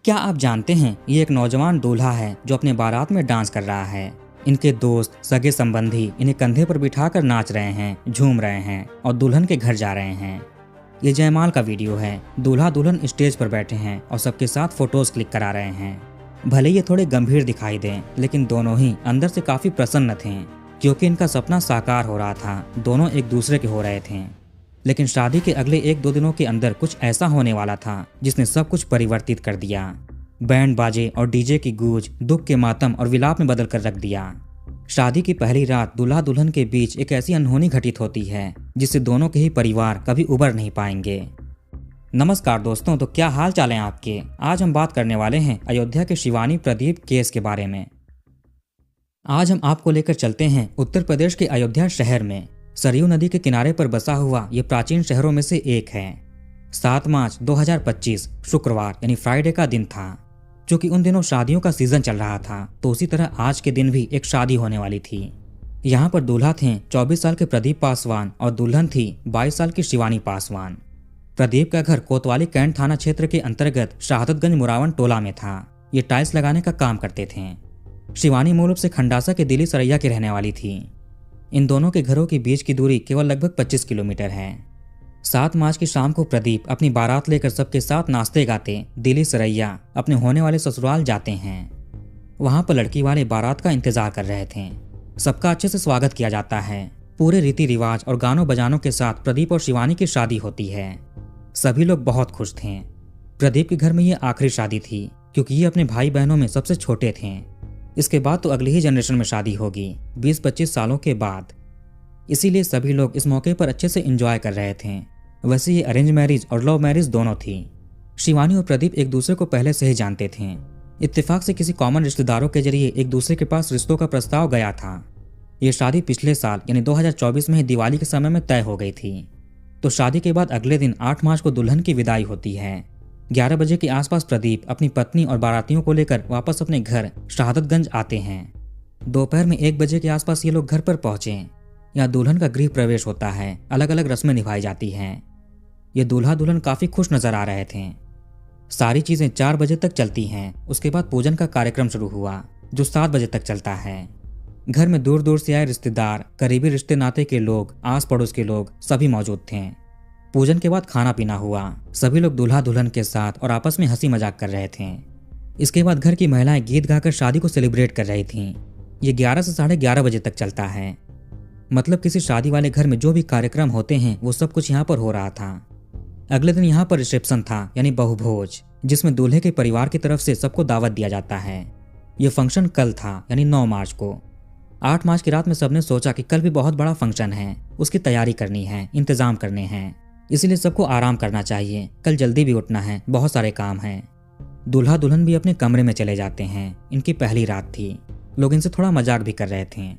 क्या आप जानते हैं ये एक नौजवान दूल्हा है जो अपने बारात में डांस कर रहा है। इनके दोस्त सगे संबंधी इन्हें कंधे पर बिठाकर नाच रहे हैं, झूम रहे हैं और दुल्हन के घर जा रहे हैं। ये जयमाल का वीडियो है। दूल्हा दुल्हन स्टेज पर बैठे हैं और सबके साथ फोटोज क्लिक करा रहे हैं। भले ये थोड़े गंभीर दिखाई दें, लेकिन दोनों ही अंदर से काफी प्रसन्न थे क्योंकि इनका सपना साकार हो रहा था। दोनों एक दूसरे के हो रहे थे। लेकिन शादी के अगले 1-2 दिनों के अंदर कुछ ऐसा होने वाला था जिसने सब कुछ परिवर्तित कर दिया। बैंड बाजे और डीजे की गूंज दुख के मातम और विलाप में बदल कर रख दिया। शादी की पहली रात दूल्हा दुल्हन के बीच एक ऐसी अनहोनी घटित होती है जिससे दोनों के ही परिवार कभी उबर नहीं पाएंगे। नमस्कार दोस्तों, तो क्या हाल चाल है आपके। आज हम बात करने वाले हैं अयोध्या के शिवानी प्रदीप केस के बारे में। आज हम आपको लेकर चलते हैं उत्तर प्रदेश के अयोध्या शहर में। सरयू नदी के किनारे पर बसा हुआ ये प्राचीन शहरों में से एक है। 7 मार्च 2025 शुक्रवार यानी फ्राइडे का दिन था। क्योंकि उन दिनों शादियों का सीजन चल रहा था, तो उसी तरह आज के दिन भी एक शादी होने वाली थी। यहाँ पर दूल्हा थे 24 साल के प्रदीप पासवान और दुल्हन थी 22 साल की शिवानी पासवान। प्रदीप का घर कोतवाली कैंट थाना क्षेत्र के अंतर्गत शहादतगंज मुरावन टोला में था। ये टाइल्स लगाने का काम करते थे। शिवानी मूल रूप से खंडासा के दिल्ली सरैया की रहने वाली थी। इन दोनों के घरों के बीच की दूरी केवल लगभग 25 किलोमीटर है। 7 मार्च की शाम को प्रदीप अपनी बारात लेकर सबके साथ नाचते गाते दिल्ली सरैया अपने होने वाले ससुराल जाते हैं। वहां पर लड़की वाले बारात का इंतजार कर रहे थे। सबका अच्छे से स्वागत किया जाता है। पूरे रीति रिवाज और गानों बजानों के साथ प्रदीप और शिवानी की शादी होती है। सभी लोग बहुत खुश थे। प्रदीप के घर में ये आखिरी शादी थी क्योंकि ये अपने भाई बहनों में सबसे छोटे थे। इसके बाद तो अगली ही जनरेशन में शादी होगी 20-25 सालों के बाद। इसीलिए सभी लोग इस मौके पर अच्छे से एंजॉय कर रहे थे। वैसे ये अरेंज मैरिज और लव मैरिज दोनों थी। शिवानी और प्रदीप एक दूसरे को पहले से ही जानते थे। इत्तेफाक से किसी कॉमन रिश्तेदारों के जरिए एक दूसरे के पास रिश्तों का प्रस्ताव गया था। ये शादी पिछले साल यानी 2024 में ही दिवाली के समय में तय हो गई थी। तो शादी के बाद अगले दिन 8 मार्च को दुल्हन की विदाई होती है। 11 बजे के आसपास प्रदीप अपनी पत्नी और बारातियों को लेकर वापस अपने घर शहादतगंज आते हैं। दोपहर में 1 बजे के आसपास ये लोग घर पर पहुंचे। यहाँ दुल्हन का गृह प्रवेश होता है। अलग अलग रस्में निभाई जाती हैं। ये दूल्हा दुल्हन काफी खुश नजर आ रहे थे। सारी चीजें 4 बजे तक चलती हैं। उसके बाद पूजन का कार्यक्रम शुरू हुआ जो 7 बजे तक चलता है। घर में दूर दूर से आए रिश्तेदार, करीबी रिश्ते नाते के लोग, आस पड़ोस के लोग सभी मौजूद थे। पूजन के बाद खाना पीना हुआ। सभी लोग दूल्हा दुल्हन के साथ और आपस में हंसी मजाक कर रहे थे। इसके बाद घर की महिलाएं गीत गाकर शादी को सेलिब्रेट कर रही थीं। ये 11 से 11:30 बजे तक चलता है। मतलब किसी शादी वाले घर में जो भी कार्यक्रम होते हैं वो सब कुछ यहाँ पर हो रहा था। अगले दिन यहाँ पर रिसेप्शन था यानी बहुभोज, जिसमें दूल्हे के परिवार की तरफ से सबको दावत दिया जाता है। ये फंक्शन कल था यानी 9 मार्च को। 8 मार्च की रात में सबने सोचा कि कल भी बहुत बड़ा फंक्शन है, उसकी तैयारी करनी है, इंतजाम करने हैं। इसलिए सबको आराम करना चाहिए। कल जल्दी भी उठना है, बहुत सारे काम हैं। दूल्हा दुल्हन भी अपने कमरे में चले जाते हैं। इनकी पहली रात थी। लोग इनसे थोड़ा मजाक भी कर रहे थे।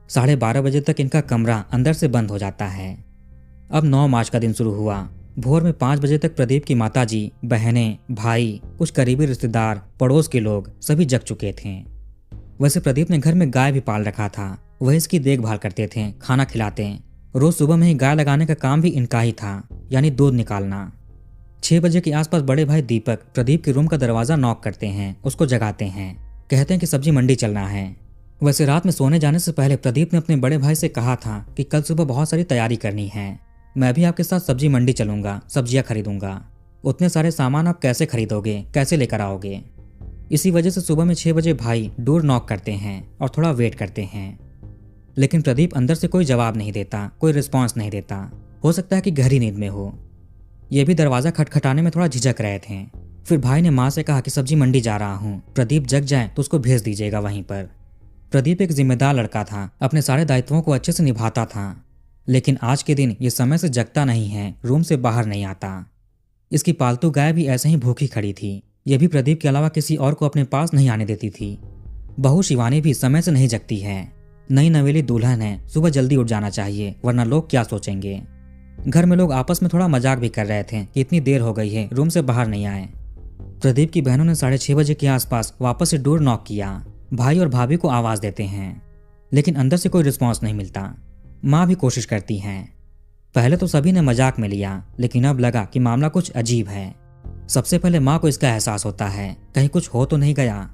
12:30 बजे तक इनका कमरा अंदर से बंद हो जाता है। अब 9 मार्च का दिन शुरू हुआ। भोर में 5 बजे तक प्रदीप की माताजी, बहनें, भाई, कुछ करीबी रिश्तेदार, पड़ोस के लोग सभी जग चुके थे। वैसे प्रदीप ने घर में गाय भी पाल रखा था। वह इसकी देखभाल करते थे, खाना खिलाते। रोज सुबह में ही गाय लगाने का काम भी इनका ही था, यानी दूध निकालना। 6 बजे के आसपास बड़े भाई दीपक प्रदीप के रूम का दरवाजा नॉक करते हैं, उसको जगाते हैं। कहते हैं कि सब्जी मंडी चलना है। वैसे रात में सोने जाने से पहले प्रदीप ने अपने बड़े भाई से कहा था कि कल सुबह बहुत सारी तैयारी करनी है। मैं भी आपके साथ सब्जी मंडी चलूंगा, सब्जियां खरीदूंगा। उतने सारे सामान आप कैसे खरीदोगे, कैसे लेकर आओगे। इसी वजह से सुबह में 6 बजे भाई डोर नॉक करते हैं और थोड़ा वेट करते हैं। लेकिन प्रदीप अंदर से कोई जवाब नहीं देता, कोई रिस्पॉन्स नहीं देता। हो सकता है कि गहरी नींद में हो। ये भी दरवाजा खटखटाने में थोड़ा झिझक रहे थे। फिर भाई ने माँ से कहा कि सब्जी मंडी जा रहा हूँ, प्रदीप जग जाए तो उसको भेज दीजिएगा वहीं पर। प्रदीप एक जिम्मेदार लड़का था, अपने सारे दायित्वों को अच्छे से निभाता था। लेकिन आज के दिन ये समय से जगता नहीं है, रूम से बाहर नहीं आता। इसकी पालतू गाय भी ऐसे ही भूखी खड़ी थी। ये भी प्रदीप के अलावा किसी और को अपने पास नहीं आने देती थी। बहू शिवानी भी समय से नहीं जगती है। नई नवेली दुल्हन है, सुबह जल्दी उठ जाना चाहिए वरना लोग क्या सोचेंगे। घर में लोग आपस में थोड़ा मजाक भी कर रहे थे कि इतनी देर हो गई है, रूम से बाहर नहीं आए। प्रदीप की बहनों ने 6:30 बजे के आसपास वापस से डोर नॉक किया। भाई और भाभी को आवाज देते हैं, लेकिन अंदर से कोई रिस्पॉन्स नहीं मिलता। माँ भी कोशिश करती हैं। पहले तो सभी ने मजाक में लिया, लेकिन अब लगा कि मामला कुछ अजीब है। सबसे पहले माँ को इसका एहसास होता है कहीं कुछ हो तो नहीं गया।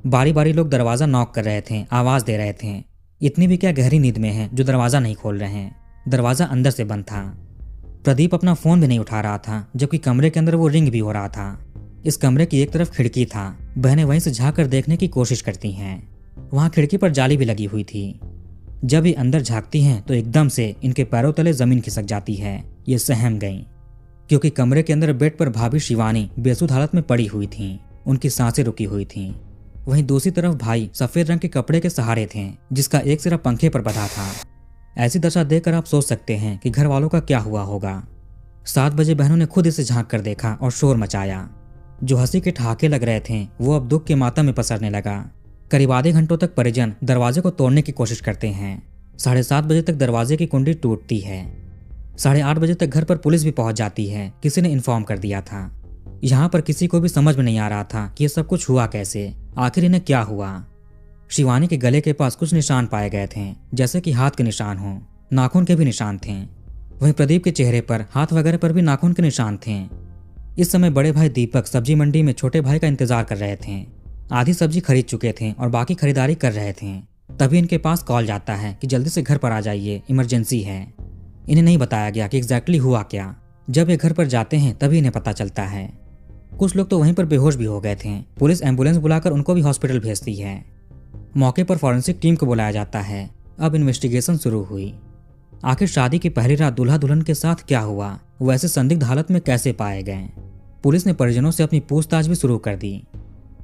बारी बारी लोग दरवाजा नॉक कर रहे थे, आवाज दे रहे थे। इतनी भी क्या गहरी नींद में है जो दरवाजा नहीं खोल रहे हैं। दरवाजा अंदर से बंद था। प्रदीप अपना फोन भी नहीं उठा रहा था, जबकि कमरे के अंदर वो रिंग भी हो रहा था। इस कमरे की एक तरफ खिड़की था। बहनें वहीं से झांक कर देखने की कोशिश करती हैं। वहां खिड़की पर जाली भी लगी हुई थी। जब ये अंदर झांकती हैं तो एकदम से इनके पैरों तले जमीन खिसक जाती है। ये सहम गईं, क्योंकि कमरे के अंदर बेड पर भाभी शिवानी बेसुध हालत में पड़ी हुई थीं। उनकी सांसें रुकी हुई थीं। वहीं दूसरी तरफ भाई सफेद रंग के कपड़े के सहारे थे, जिसका एक सिरा पंखे पर बंधा था। ऐसी दशा देखकर आप सोच सकते हैं कि घर वालों का क्या हुआ होगा। 7 बजे बहनों ने खुद इसे झांक कर देखा और शोर मचाया। जो हंसी के ठहाके लग रहे थे वो अब दुख के मातम में पसरने लगा। करीब आधे घंटों तक परिजन दरवाजे को तोड़ने की कोशिश करते हैं। 7:30 बजे तक दरवाजे की कुंडी टूटती है। 8:30 बजे तक घर पर पुलिस भी पहुंच जाती है। किसी ने इन्फॉर्म कर दिया था। यहाँ पर किसी को भी समझ में नहीं आ रहा था कि ये सब कुछ हुआ कैसे, आखिर इन्हें क्या हुआ। शिवानी के गले के पास कुछ निशान पाए गए थे, जैसे कि हाथ के निशान हों। नाखून के भी निशान थे। वहीं प्रदीप के चेहरे पर, हाथ वगैरह पर भी नाखून के निशान थे। इस समय बड़े भाई दीपक सब्जी मंडी में छोटे भाई का इंतजार कर रहे थे। आधी सब्जी खरीद चुके थे और बाकी खरीदारी कर रहे थे। तभी इनके पास कॉल जाता है कि जल्दी से घर पर आ जाइए, इमरजेंसी है। इन्हें नहीं बताया गया कि एग्जैक्टली हुआ क्या। जब ये घर पर जाते हैं तभी इन्हें पता चलता है। कुछ लोग तो वहीं पर बेहोश भी हो गए थे। पुलिस एम्बुलेंस बुलाकर उनको भी हॉस्पिटल भेजती है। मौके पर फॉरेंसिक टीम को बुलाया जाता है। अब इन्वेस्टिगेशन शुरू हुई। आखिर शादी की पहली रात दूल्हा दुल्हन के साथ क्या हुआ, वो ऐसे संदिग्ध हालत में कैसे पाए गए। पुलिस ने परिजनों से अपनी पूछताछ भी शुरू कर दी।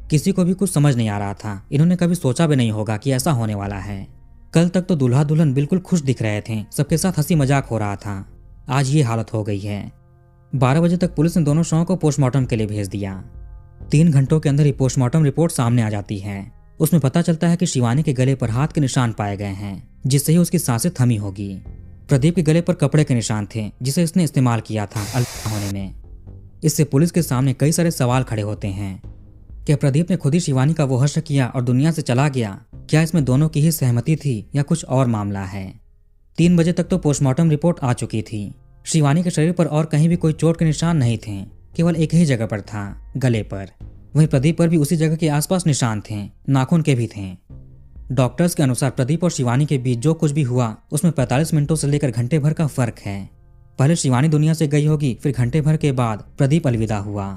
किसी को भी कुछ समझ नहीं आ रहा था। इन्होंने कभी सोचा भी नहीं होगा कि ऐसा होने वाला है। कल तक तो दूल्हा दुल्हन बिल्कुल खुश दिख रहे थे, सबके साथ हंसी मजाक हो रहा था। आज ये हालत हो गई है। 12 बजे तक पुलिस ने दोनों शवों को पोस्टमार्टम के लिए भेज दिया। 3 घंटों के अंदर ही पोस्टमार्टम रिपोर्ट सामने आ जाती है। उसमें पता चलता है कि शिवानी के गले पर हाथ के निशान पाए गए हैं, जिससे ही उसकी सांसें थमी होगी। प्रदीप के गले पर कपड़े के निशान थे, जिसे इसने इस्तेमाल किया था अलग होने में। इससे पुलिस के सामने कई सारे सवाल खड़े होते हैं। क्या प्रदीप ने खुद ही शिवानी का वो हश्र किया और दुनिया से चला गया? क्या इसमें दोनों की ही सहमति थी या कुछ और मामला है? 3 बजे तक तो पोस्टमार्टम रिपोर्ट आ चुकी थी। शिवानी के शरीर पर और कहीं भी कोई चोट के निशान नहीं थे, केवल एक ही जगह पर था, गले पर। वहीं प्रदीप पर भी उसी जगह के आसपास निशान थे, नाखून के भी थे। डॉक्टर्स के अनुसार प्रदीप और शिवानी के बीच जो कुछ भी हुआ उसमें 45 मिनटों से लेकर घंटे भर का फर्क है। पहले शिवानी दुनिया से गई होगी, फिर घंटे भर के बाद प्रदीप अलविदा हुआ।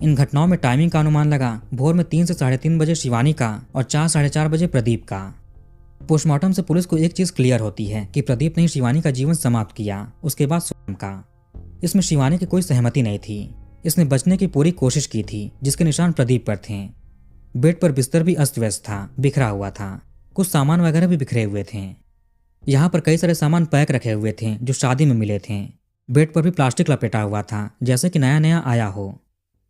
इन घटनाओं में टाइमिंग का अनुमान लगा भोर में 3 से 3:30 बजे शिवानी का और 4 साढ़े 4 बजे प्रदीप का। पोस्टमार्टम से पुलिस को एक चीज क्लियर होती है कि प्रदीप ने ही शिवानी का जीवन समाप्त किया, उसके बाद स्वयं का। इसमें शिवानी की कोई सहमति नहीं थी। इसने बचने की पूरी कोशिश की थी, जिसके निशान प्रदीप पर थे। बेड पर बिस्तर भी अस्त व्यस्त था, बिखरा हुआ था। कुछ सामान वगैरह भी बिखरे हुए थे। यहाँ पर कई सारे सामान पैक रखे हुए थे जो शादी में मिले थे। बेड पर भी प्लास्टिक लपेटा हुआ था, जैसे कि नया नया आया हो।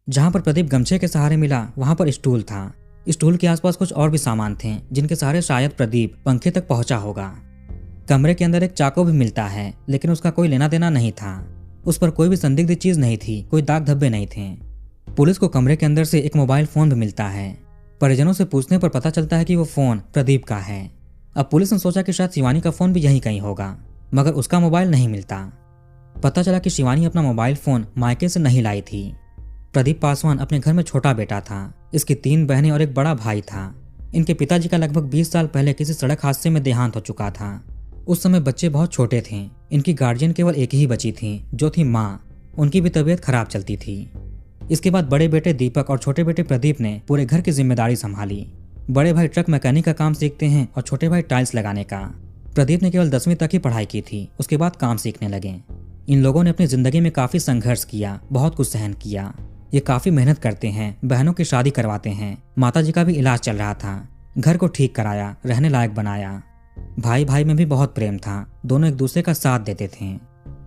जहाँ पर प्रदीप गमछे के सहारे मिला वहां पर स्टूल था। स्टूल के आसपास कुछ और भी सामान थे, जिनके सहारे शायद प्रदीप पंखे तक पहुंचा होगा। कमरे के अंदर एक चाकू भी मिलता है, लेकिन उसका कोई लेना देना नहीं था। उस पर कोई भी संदिग्ध चीज नहीं थी, कोई दाग धब्बे नहीं थे। पुलिस को कमरे के अंदर से एक मोबाइल फोन भी मिलता है। परिजनों से पूछने पर पता चलता है कि वो फोन प्रदीप का है। अब पुलिस ने सोचा कि शायद शिवानी का फोन भी यहीं कहीं होगा, मगर उसका मोबाइल नहीं मिलता। पता चला कि शिवानी अपना मोबाइल फोन मायके से नहीं लाई थी। प्रदीप पासवान अपने घर में छोटा बेटा था। इसकी 3 बहनें और एक बड़ा भाई था। इनके पिताजी का लगभग 20 साल पहले किसी सड़क हादसे में देहांत हो चुका था। उस समय बच्चे बहुत छोटे थे। इनकी गार्जियन केवल एक ही बची थी, जो थी माँ। उनकी भी तबीयत खराब चलती थी। इसके बाद बड़े बेटे दीपक और छोटे बेटे प्रदीप ने पूरे घर की जिम्मेदारी संभाली। बड़े भाई ट्रक मैकेनिक का काम सीखते हैं और छोटे भाई टाइल्स लगाने का। प्रदीप ने केवल 10वीं तक ही पढ़ाई की थी, उसके बाद काम सीखने लगे। इन लोगों ने अपनी जिंदगी में काफी संघर्ष किया, बहुत कुछ सहन किया। ये काफी मेहनत करते हैं, बहनों की शादी करवाते हैं। माताजी का भी इलाज चल रहा था। घर को ठीक कराया, रहने लायक बनाया। भाई भाई में भी बहुत प्रेम था, दोनों एक दूसरे का साथ देते थे।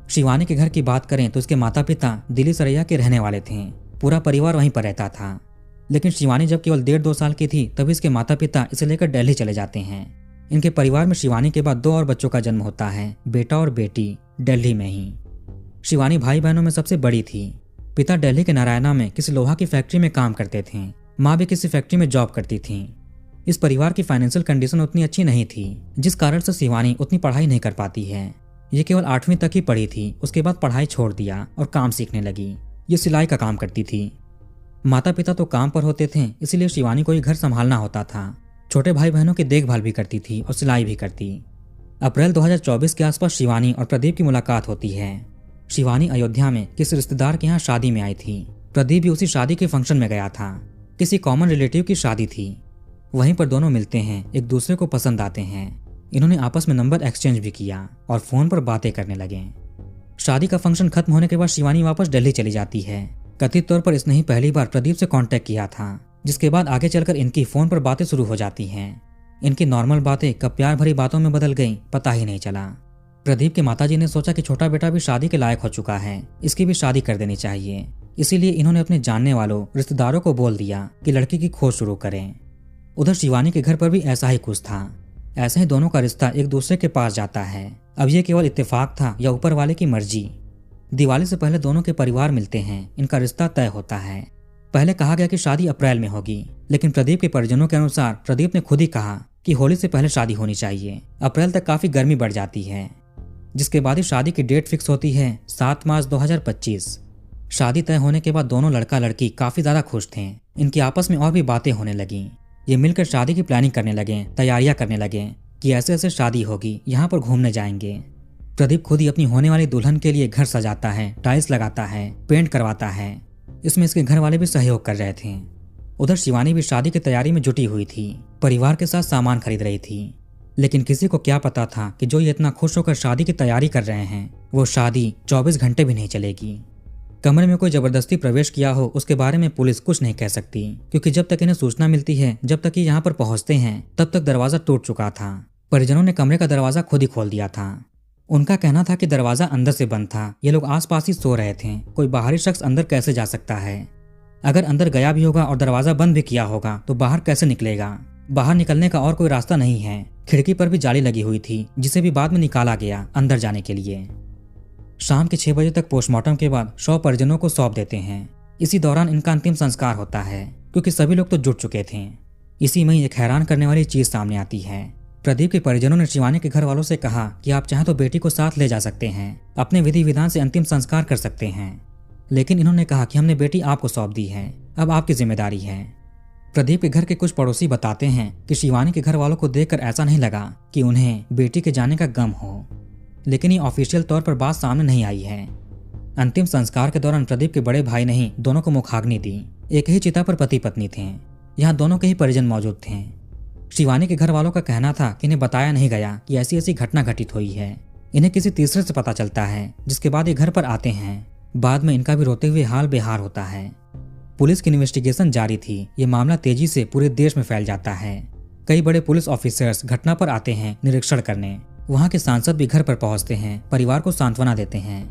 शिवानी के घर की बात करें तो इसके माता पिता दिल्ली सरैया के रहने वाले थे। पूरा परिवार वहीं पर रहता था। लेकिन शिवानी जब केवल 1.5-2 साल की थी तभी इसके माता पिता इसे लेकर दिल्ली चले जाते हैं। इनके परिवार में शिवानी के बाद 2 और बच्चों का जन्म होता है, बेटा और बेटी, दिल्ली में ही। शिवानी भाई बहनों में सबसे बड़ी थी। पिता दिल्ली के नारायणा में किसी लोहा की फैक्ट्री में काम करते थे। माँ भी किसी फैक्ट्री में जॉब करती थी। इस परिवार की फाइनेंशियल कंडीशन उतनी अच्छी नहीं थी, जिस कारण से शिवानी उतनी पढ़ाई नहीं कर पाती है। ये केवल 8वीं तक ही पढ़ी थी, उसके बाद पढ़ाई छोड़ दिया और काम सीखने लगी। ये सिलाई का काम करती थी। माता पिता तो काम पर होते थे, इसीलिए शिवानी को ही घर संभालना होता था। छोटे भाई बहनों की देखभाल भी करती थी और सिलाई भी करती। अप्रैल 2024 के आसपास शिवानी और प्रदीप की मुलाकात होती है। शिवानी अयोध्या में किसी रिश्तेदार के यहाँ शादी में आई थी। प्रदीप भी उसी शादी के फंक्शन में गया था। किसी कॉमन रिलेटिव की शादी थी। वहीं पर दोनों मिलते हैं, एक दूसरे को पसंद आते हैं। इन्होंने आपस में नंबर एक्सचेंज भी किया और फोन पर बातें करने लगे। शादी का फंक्शन खत्म होने के बाद शिवानी वापस दिल्ली चली जाती है। कथित तौर पर इसने ही पहली बार प्रदीप से कांटेक्ट किया था, जिसके बाद आगे चलकर इनकी फोन पर बातें शुरू हो जाती हैं। इनकी नॉर्मल बातें कब प्यार भरी बातों में बदल गईं, पता ही नहीं चला। प्रदीप के माताजी ने सोचा कि छोटा बेटा भी शादी के लायक हो चुका है, इसकी भी शादी कर देनी चाहिए। इसीलिए इन्होंने अपने जानने वालों रिश्तेदारों को बोल दिया कि लड़की की खोज शुरू करें। उधर शिवानी के घर पर भी ऐसा ही कुछ था। ऐसे ही दोनों का रिश्ता एक दूसरे के पास जाता है। अब ये केवल इत्तेफाक था या ऊपर वाले की मर्जी। दिवाली से पहले दोनों के परिवार मिलते हैं, इनका रिश्ता तय होता है। पहले कहा गया कि शादी अप्रैल में होगी, लेकिन प्रदीप के परिजनों के अनुसार प्रदीप ने खुद ही कहा कि होली से पहले शादी होनी चाहिए। अप्रैल तक काफी गर्मी बढ़ जाती है, जिसके बाद ही शादी की डेट फिक्स होती है 7 मार्च 2025। शादी तय होने के बाद दोनों लड़का लड़की काफी ज्यादा खुश थे। इनकी आपस में और भी बातें होने लगी। ये मिलकर शादी की प्लानिंग करने लगे, तैयारियां करने लगे कि ऐसे ऐसे शादी होगी, यहाँ पर घूमने जाएंगे। प्रदीप खुद ही अपनी होने वाली दुल्हन के लिए घर सजाता है, टाइल्स लगाता है, पेंट करवाता है। इसमें इसके घर वाले भी सहयोग कर रहे थे। उधर शिवानी भी शादी की तैयारी में जुटी हुई थी, परिवार के साथ सामान खरीद रही थी। लेकिन किसी को क्या पता था कि जो ये इतना खुश होकर शादी की तैयारी कर रहे हैं, वो शादी 24 घंटे भी नहीं चलेगी। कमरे में कोई जबरदस्ती प्रवेश किया हो, उसके बारे में पुलिस कुछ नहीं कह सकती, क्योंकि जब तक इन्हें सूचना मिलती है, जब तक ये यहाँ पर पहुंचते हैं, तब तक दरवाजा टूट चुका था। परिजनों ने कमरे का दरवाजा खुद ही खोल दिया था। उनका कहना था कि दरवाजा अंदर से बंद था, ये लोग आसपास ही सो रहे थे, कोई बाहरी शख्स अंदर कैसे जा सकता है। अगर अंदर गया भी होगा और दरवाजा बंद भी किया होगा तो बाहर कैसे निकलेगा। बाहर निकलने का और कोई रास्ता नहीं है। खिड़की पर भी जाली लगी हुई थी, जिसे भी बाद में निकाला गया अंदर जाने के लिए। शाम के 6 बजे तक पोस्टमार्टम के बाद शव परिजनों को सौंप देते हैं। इसी दौरान इनका अंतिम संस्कार होता है, क्योंकि सभी लोग तो जुट चुके थे। इसी में एक हैरान करने वाली चीज सामने आती है। प्रदीप के परिजनों ने शिवानी के घर वालों से कहा कि आप चाहें तो बेटी को साथ ले जा सकते हैं, अपने विधि विधान से अंतिम संस्कार कर सकते हैं। लेकिन इन्होंने कहा कि हमने बेटी आपको सौंप दी है, अब आपकी जिम्मेदारी है। प्रदीप के घर के कुछ पड़ोसी बताते हैं कि शिवानी के घर वालों को देखकर ऐसा नहीं लगा कि उन्हें बेटी के जाने का गम हो, लेकिन ये ऑफिशियल तौर पर बात सामने नहीं आई है। अंतिम संस्कार के दौरान प्रदीप के बड़े भाई ने ही दोनों को मुखाग्नि दी। एक ही चिता पर पति पत्नी थे। यहाँ दोनों के ही परिजन मौजूद थे। शिवानी के घर वालों का कहना था कि इन्हें बताया नहीं गया कि ऐसी ऐसी घटना घटित हुई है। इन्हें किसी तीसरे से पता चलता है, जिसके बाद ये घर पर आते हैं। बाद में इनका भी रोते हुए हाल बेहाल होता है। पुलिस की इन्वेस्टिगेशन जारी थी। ये मामला तेजी से पूरे देश में फैल जाता है। कई बड़े पुलिस ऑफिसर्स घटना पर आते हैं निरीक्षण करने। वहाँ के सांसद भी घर पर पहुँचते हैं, परिवार को सांत्वना देते हैं।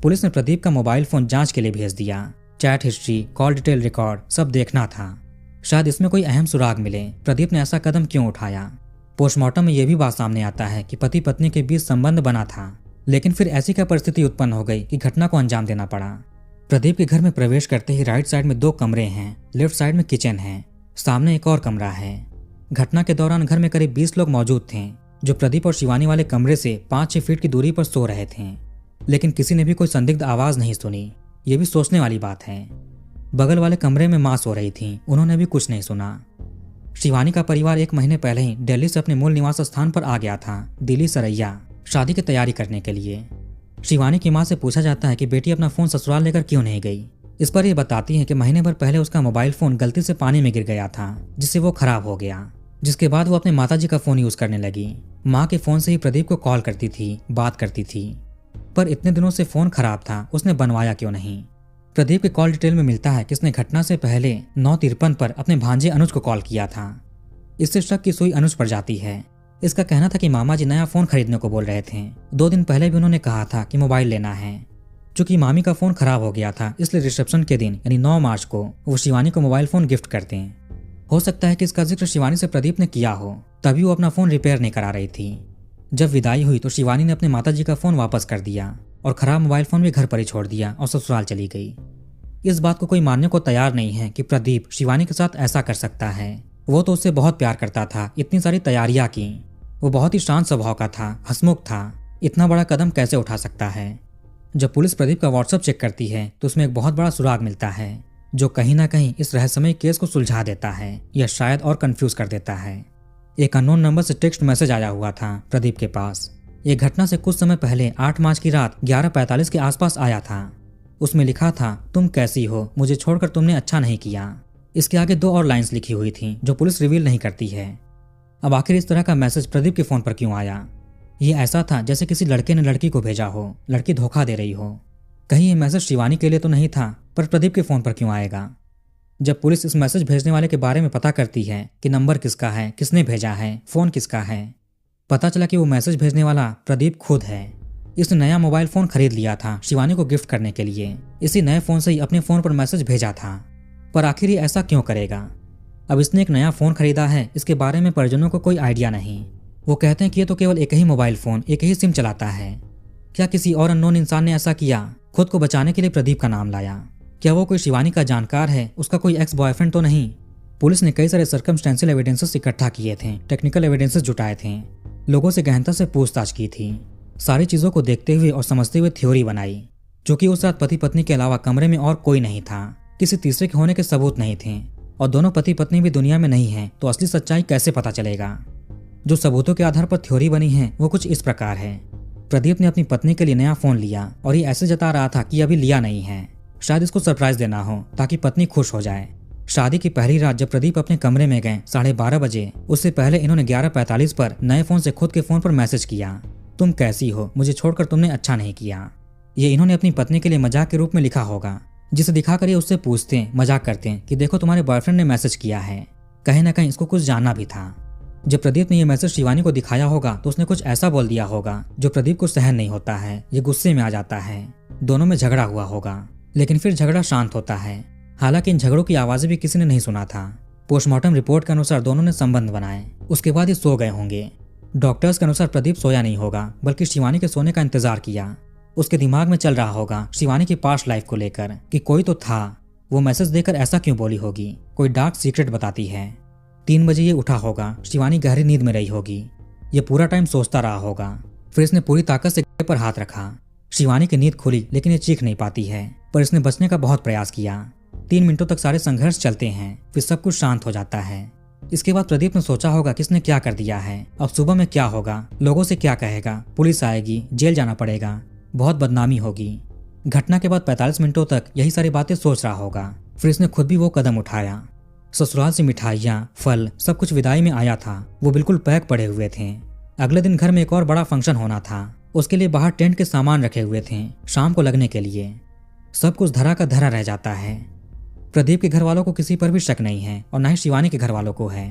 पुलिस ने प्रदीप का मोबाइल फोन जांच के लिए भेज दिया। Chat history, call detail record सब देखना था। शायद इसमें कोई अहम सुराग मिले। प्रदीप ने ऐसा कदम क्यों उठाया। पोस्टमार्टम में यह भी बात सामने आता है कि पति पत्नी के बीच संबंध बना था, लेकिन फिर ऐसी क्या परिस्थिति उत्पन्न हो गई कि घटना को अंजाम देना पड़ा। प्रदीप के घर में प्रवेश करते ही राइट साइड में 2 कमरे हैं, लेफ्ट साइड में किचन है, सामने एक और कमरा है। घटना के दौरान घर में करीब 20 लोग मौजूद थे, जो प्रदीप और शिवानी वाले कमरे से 5-6 फीट की दूरी पर सो रहे थे। लेकिन किसी ने भी कोई संदिग्ध आवाज नहीं सुनी। ये भी सोचने वाली बात है। बगल वाले कमरे में मां सो रही थी, उन्होंने भी कुछ नहीं सुना। शिवानी का परिवार 1 महीने पहले ही दिल्ली से अपने मूल निवास स्थान पर आ गया था, दिल्ली सरैया, शादी की तैयारी करने के लिए। शिवानी की मां से पूछा जाता है कि बेटी अपना फोन ससुराल लेकर क्यों नहीं गई। इस पर यह बताती है कि महीने भर पहले उसका मोबाइल फोन गलती से पानी में गिर गया था, जिससे वो खराब हो गया, जिसके बाद वो अपने माताजी का फोन यूज करने लगी। माँ के फोन से ही प्रदीप को कॉल करती थी, बात करती थी। पर इतने दिनों से फोन खराब था, उसने बनवाया क्यों नहीं। प्रदीप के कॉल डिटेल में मिलता है कि उसने घटना से पहले 9:53 पर अपने भांजे अनुज को कॉल किया था। इससे शक की सुई अनुज पर जाती है। इसका कहना था कि मामा जी नया फोन खरीदने को बोल रहे थे। 2 दिन पहले भी उन्होंने कहा था कि मोबाइल लेना है। चूंकि मामी का फोन खराब हो गया था, इसलिए रिसेप्शन के दिन यानी 9 मार्च को वो शिवानी को मोबाइल फोन गिफ्ट करते हैं। हो सकता है कि इसका जिक्र शिवानी से प्रदीप ने किया हो, तभी वो अपना फोन रिपेयर नहीं करा रही थी। जब विदाई हुई तो शिवानी ने अपने माताजी का फोन वापस कर दिया और खराब मोबाइल फोन भी घर पर ही छोड़ दिया और ससुराल चली गई। इस बात को कोई मानने को तैयार नहीं है कि प्रदीप शिवानी के साथ ऐसा कर सकता है। वो तो उससे बहुत प्यार करता था, इतनी सारी तैयारियां की। वो बहुत ही शांत स्वभाव का था, हंसमुख था। इतना बड़ा कदम कैसे उठा सकता है। जब पुलिस प्रदीप का व्हाट्सएप चेक करती है तो उसमें एक बहुत बड़ा सुराग मिलता है जो कहीं ना कहीं इस रहस्यमय केस को सुलझा देता है या शायद और कंफ्यूज कर देता है। एक अननोन नंबर से टेक्स्ट मैसेज आया हुआ था प्रदीप के पास। ये घटना से कुछ समय पहले 8 मार्च की रात 11:45 के आसपास आया था। उसमें लिखा था, तुम कैसी हो, मुझे छोड़कर तुमने अच्छा नहीं किया। इसके आगे 2 और लाइंस लिखी हुई थी जो पुलिस रिवील नहीं करती है। अब आखिर इस तरह का मैसेज प्रदीप के फोन पर क्यों आया? ये ऐसा था जैसे किसी लड़के ने लड़की को भेजा हो, लड़की धोखा दे रही हो। कहीं ये मैसेज शिवानी के लिए तो नहीं था, पर प्रदीप के फोन पर क्यों आएगा? जब पुलिस इस मैसेज भेजने वाले के बारे में पता करती है कि नंबर किसका है, किसने भेजा है, फोन किसका है, पता चला कि वो मैसेज भेजने वाला प्रदीप खुद है। इसने नया मोबाइल फोन खरीद लिया था शिवानी को गिफ्ट करने के लिए। इसी नए फोन से ही अपने फोन पर मैसेज भेजा था। पर आखिर ये ऐसा क्यों करेगा? अब इसने एक नया फोन खरीदा है, इसके बारे में परिजनों को कोई आइडिया नहीं। वो कहते हैं कि ये तो केवल एक ही मोबाइल फोन, एक ही सिम चलाता है। क्या किसी और अननोन इंसान ने ऐसा किया, खुद को बचाने के लिए प्रदीप का नाम लाया? क्या वो कोई शिवानी का जानकार है, उसका कोई एक्स बॉयफ्रेंड तो नहीं? पुलिस ने कई सारे सर्कमस्टेंशियल एविडेंसेस इकट्ठा किए थे, टेक्निकल एविडेंसेस जुटाए थे, लोगों से गहनता से पूछताछ की थी। सारी चीजों को देखते हुए और समझते हुए थ्योरी बनाई। क्योंकि उस रात पति पत्नी के अलावा कमरे में और कोई नहीं था, किसी तीसरे के होने के सबूत नहीं थे, और दोनों पति पत्नी भी दुनिया में नहीं है, तो असली सच्चाई कैसे पता चलेगा? जो सबूतों के आधार पर थ्योरी बनी है वो कुछ इस प्रकार है। प्रदीप ने अपनी पत्नी के लिए नया फोन लिया और ये ऐसे जता रहा था कि अभी लिया नहीं है, शायद इसको सरप्राइज देना हो ताकि पत्नी खुश हो जाए। शादी की पहली रात जब प्रदीप अपने कमरे में गए 12:30 बजे, उससे पहले इन्होंने 11:45 पर नए फोन से खुद के फोन पर मैसेज किया, तुम कैसी हो, मुझे छोड़कर तुमने अच्छा नहीं किया। ये इन्होंने अपनी पत्नी के लिए मजाक के रूप में लिखा होगा, जिसे दिखाकर ये उससे पूछते, मजाक करते कि देखो तुम्हारे बॉयफ्रेंड ने मैसेज किया है। कहीं ना कहीं इसको कुछ जानना भी था। जब प्रदीप ने यह मैसेज शिवानी को दिखाया होगा तो उसने कुछ ऐसा बोल दिया होगा जो प्रदीप को सहन नहीं होता है। ये गुस्से में आ जाता है, दोनों में झगड़ा हुआ होगा, लेकिन फिर झगड़ा शांत होता है। हालांकि इन झगड़ों की आवाजें भी किसी ने नहीं सुना था। पोस्टमार्टम रिपोर्ट के अनुसार दोनों ने संबंध बनाए, उसके बाद ये सो गए होंगे। डॉक्टर्स के अनुसार प्रदीप सोया नहीं होगा, बल्कि शिवानी के सोने का इंतजार किया। उसके दिमाग में चल रहा होगा शिवानी की पास्ट लाइफ को लेकर कि कोई तो था, वो मैसेज देकर ऐसा क्यों बोली होगी, कोई डार्क सीक्रेट बताती है। 3 बजे ये उठा होगा, शिवानी गहरी नींद में रही होगी। ये पूरा टाइम सोचता रहा होगा। फिर इसने पूरी ताकत से गले पर हाथ रखा। शिवानी की नींद खुली, लेकिन ये चीख नहीं पाती है, पर इसने बचने का बहुत प्रयास किया। 3 मिनटों तक सारे संघर्ष चलते हैं, फिर सब कुछ शांत हो जाता है। इसके बाद प्रदीप ने सोचा होगा किसने क्या कर दिया है, अब सुबह में क्या होगा, लोगों से क्या कहेगा, पुलिस आएगी, जेल जाना पड़ेगा, बहुत बदनामी होगी। घटना के बाद 45 मिनटों तक यही सारी बातें सोच रहा होगा। फिर इसने खुद भी वो कदम उठाया। ससुराल से मिठाइयाँ, फल, सब कुछ विदाई में आया था। वो बिल्कुल पैक पड़े हुए थे। अगले दिन घर में एक और बड़ा फंक्शन होना था, उसके लिए बाहर टेंट के सामान रखे हुए थे शाम को लगने के लिए। सब कुछ धरा का धरा रह जाता है। प्रदीप के घर वालों को किसी पर भी शक नहीं है और न ही शिवानी के घर वालों को है।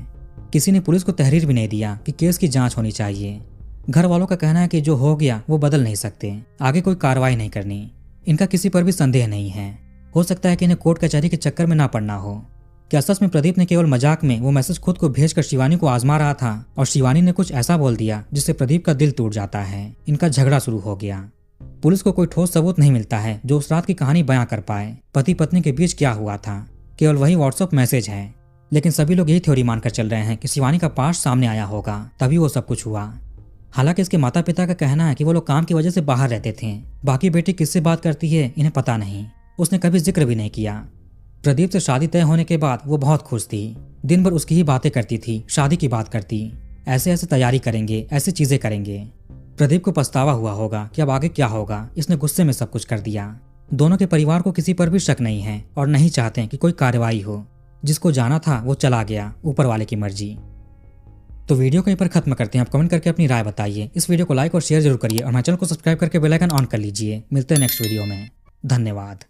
किसी ने पुलिस को तहरीर भी नहीं दिया कि केस की जांच होनी चाहिए। घर वालों का कहना है कि जो हो गया वो बदल नहीं सकते, आगे कोई कार्रवाई नहीं करनी। इनका किसी पर भी संदेह नहीं है। हो सकता है कि इन्हें कोर्ट कचहरी के चक्कर में ना पड़ना हो। क्या सच में प्रदीप ने केवल मजाक में वो मैसेज खुद को भेजकर शिवानी को आजमा रहा था और शिवानी ने कुछ ऐसा बोल दिया जिससे प्रदीप का दिल टूट जाता है। इनका झगड़ा शुरू हो गया। पुलिस को कोई ठोस सबूत नहीं मिलता है जो उस रात की कहानी बयां कर पाए, पति पत्नी के बीच क्या हुआ था। केवल वही व्हाट्सएप मैसेज है। लेकिन सभी लोग यही थ्योरी मानकर चल रहे हैं कि शिवानी का पास्ट सामने आया होगा, तभी वो सब कुछ हुआ। हालांकि इसके माता पिता का कहना है कि वो लोग काम की वजह से बाहर रहते थे। बाकी बेटी किससे बात करती है इन्हें पता नहीं, उसने कभी जिक्र भी नहीं किया। प्रदीप से शादी तय होने के बाद वो बहुत खुश थी। दिन भर उसकी ही बातें करती थी, शादी की बात करती, ऐसे ऐसे तैयारी करेंगे, ऐसी चीजें करेंगे। प्रदीप को पछतावा हुआ होगा कि अब आगे क्या होगा। इसने गुस्से में सब कुछ कर दिया। दोनों के परिवार को किसी पर भी शक नहीं है और नहीं चाहते कि कोई कार्रवाई हो। जिसको जाना था वो चला गया, ऊपर वाले की मर्जी। तो वीडियो को यहीं पर खत्म करते हैं। आप कमेंट करके अपनी राय बताइए। इस वीडियो को लाइक और शेयर जरूर करिए और हमारे चैनल को सब्सक्राइब करके बेल आइकन ऑन कर लीजिए। मिलते हैं नेक्स्ट वीडियो में। धन्यवाद।